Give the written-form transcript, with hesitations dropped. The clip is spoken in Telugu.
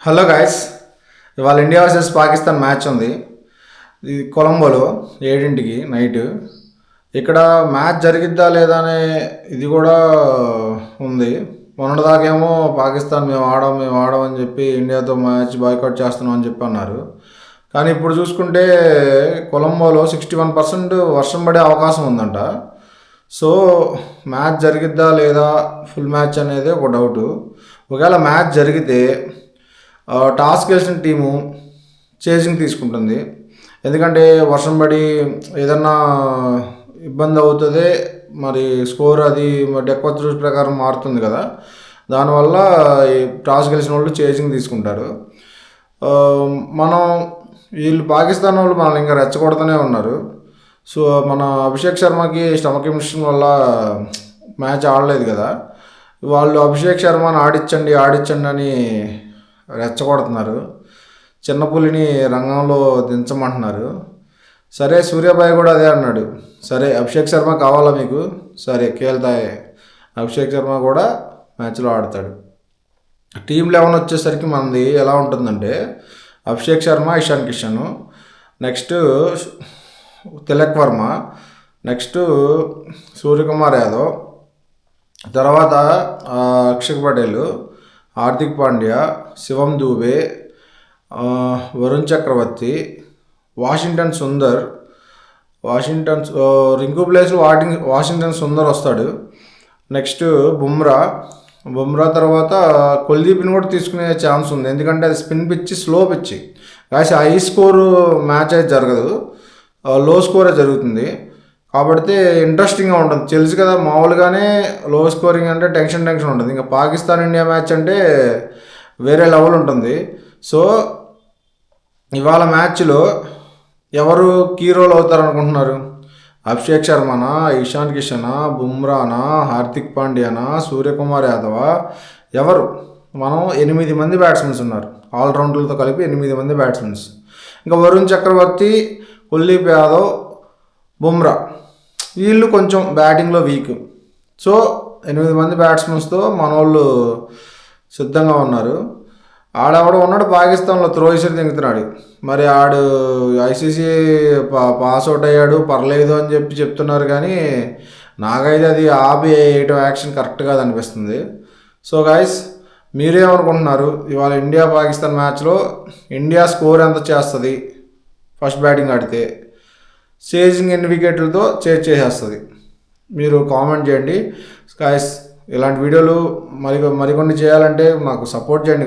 హలో గాయస్, ఇవాళ ఇండియా వర్సెస్ పాకిస్తాన్ మ్యాచ్ ఉంది. ఇది కొలంబోలో 7ంటికి నైట్. ఇక్కడ మ్యాచ్ జరిగిద్దా లేదా అనే ఇది కూడా ఉంది. మొన్నటిదాకేమో పాకిస్తాన్ మేము ఆడం అని చెప్పి ఇండియాతో మ్యాచ్ బాయ్కాట్ చేస్తున్నాం అని చెప్పి అన్నారు. కానీ ఇప్పుడు చూసుకుంటే కొలంబోలో 61% వర్షం పడే అవకాశం ఉందంట. సో మ్యాచ్ జరిగిద్దా లేదా ఫుల్ మ్యాచ్ అనేది ఒక డౌటు. ఒకవేళ మ్యాచ్ జరిగితే టాస్ గెలిచిన టీము చేజింగ్ తీసుకుంటుంది. ఎందుకంటే వర్షం పడి ఏదన్నా ఇబ్బంది అవుతుంది, మరి స్కోర్ అది డెక్వర్త్ రూల్స్ ప్రకారం మారుతుంది కదా, దానివల్ల ఈ టాస్ గెలిచిన వాళ్ళు చేజింగ్ తీసుకుంటారు. మనం వీళ్ళు పాకిస్తాన్ వాళ్ళు మనల్ని ఇంకా రెచ్చగొడుతూనే ఉన్నారు. సో మన అభిషేక్ శర్మకి స్టమక్ ఇన్ఫెక్షన్ వల్ల మ్యాచ్ ఆడలేదు కదా, వాళ్ళు అభిషేక్ శర్మని ఆడించండి అని రెచ్చగొడుతున్నారు. చిన్న పులిని రంగంలో దించమంటున్నారు. సరే, సూర్యాబాయ్ కూడా అదే అన్నాడు. సరే, అభిషేక్ శర్మ కావాలా మీకు? సరే, కేల్తాయే, అభిషేక్ శర్మ కూడా మ్యాచ్లో ఆడతాడు. టీమ్ 11 వచ్చేసరికి మనది ఎలా ఉంటుందంటే అభిషేక్ శర్మ, ఇషాన్ కిషన్, నెక్స్ట్ తిలక్ వర్మ, నెక్స్ట్ సూర్యకుమార్ యాదవ్, తర్వాత అక్షర్ పటేల్, హార్దిక్ పాండ్యా, శివం దూబే, వరుణ్ చక్రవర్తి, వాషింగ్టన్ సుందర్, రింకు ప్లేస్లో వాషింగ్టన్ సుందర్ వస్తాడు. నెక్స్ట్ బుమ్రా తర్వాత కుల్దీప్ని కూడా తీసుకునే ఛాన్స్ ఉంది. ఎందుకంటే అది స్పిన్ పిచ్చి, స్లో పిచ్చి కాసి హై స్కోరు మ్యాచ్ అయితే జరగదు, లో స్కోరే జరుగుతుంది. కాబట్టి ఇంట్రెస్టింగ్గా ఉంటుంది. తెలుసు కదా, మామూలుగానే లో స్కోరింగ్ అంటే టెన్షన్ ఉంటుంది. ఇంకా పాకిస్తాన్ ఇండియా మ్యాచ్ అంటే వేరే లెవెల్ ఉంటుంది. సో ఇవాళ మ్యాచ్లో ఎవరు కీ రోల్ అవుతారనుకుంటున్నారు? అభిషేక్ శర్మనా, ఇషాన్ కిషనా, బుమ్రానా, హార్దిక్ పాండ్యానా, సూర్యకుమార్ యాదవా, ఎవరు? మనం 8 మంది బ్యాట్స్మెన్స్ ఉన్నారు, ఆల్రౌండర్లతో కలిపి 8 మంది బ్యాట్స్మెన్స్. ఇంకా వరుణ్ చక్రవర్తి, కుల్దీప్ యాదవ్, బుమ్రా, వీళ్ళు కొంచెం బ్యాటింగ్లో వీక్. సో 8 మంది బ్యాట్స్మెన్స్తో మన వాళ్ళు సిద్ధంగా ఉన్నారు. ఆడెవడో ఉన్నాడు పాకిస్తాన్లో, త్రోయిసర్ దిగుతున్నాడు. మరి ఆడు ఐసీసీ పాస్ అవుట్ అయ్యాడు, పర్లేదు అని చెప్తున్నారు. కానీ నాకైతే అది ఆపి వేయటం యాక్షన్ కరెక్ట్ కాదు అనిపిస్తుంది. సో గాయస్, మీరేమనుకుంటున్నారు? ఇవాళ ఇండియా పాకిస్తాన్ మ్యాచ్లో ఇండియా స్కోర్ ఎంత చేస్తుంది? ఫస్ట్ బ్యాటింగ్ ఆడితే చేజింగ్ ఎన్ని వికెట్లతో చేసేస్తుంది? మీరు కామెంట్ చేయండి గాయస్. ఇలాంటి వీడియోలు మరికొన్ని చేయాలంటే మాకు సపోర్ట్ చేయండి.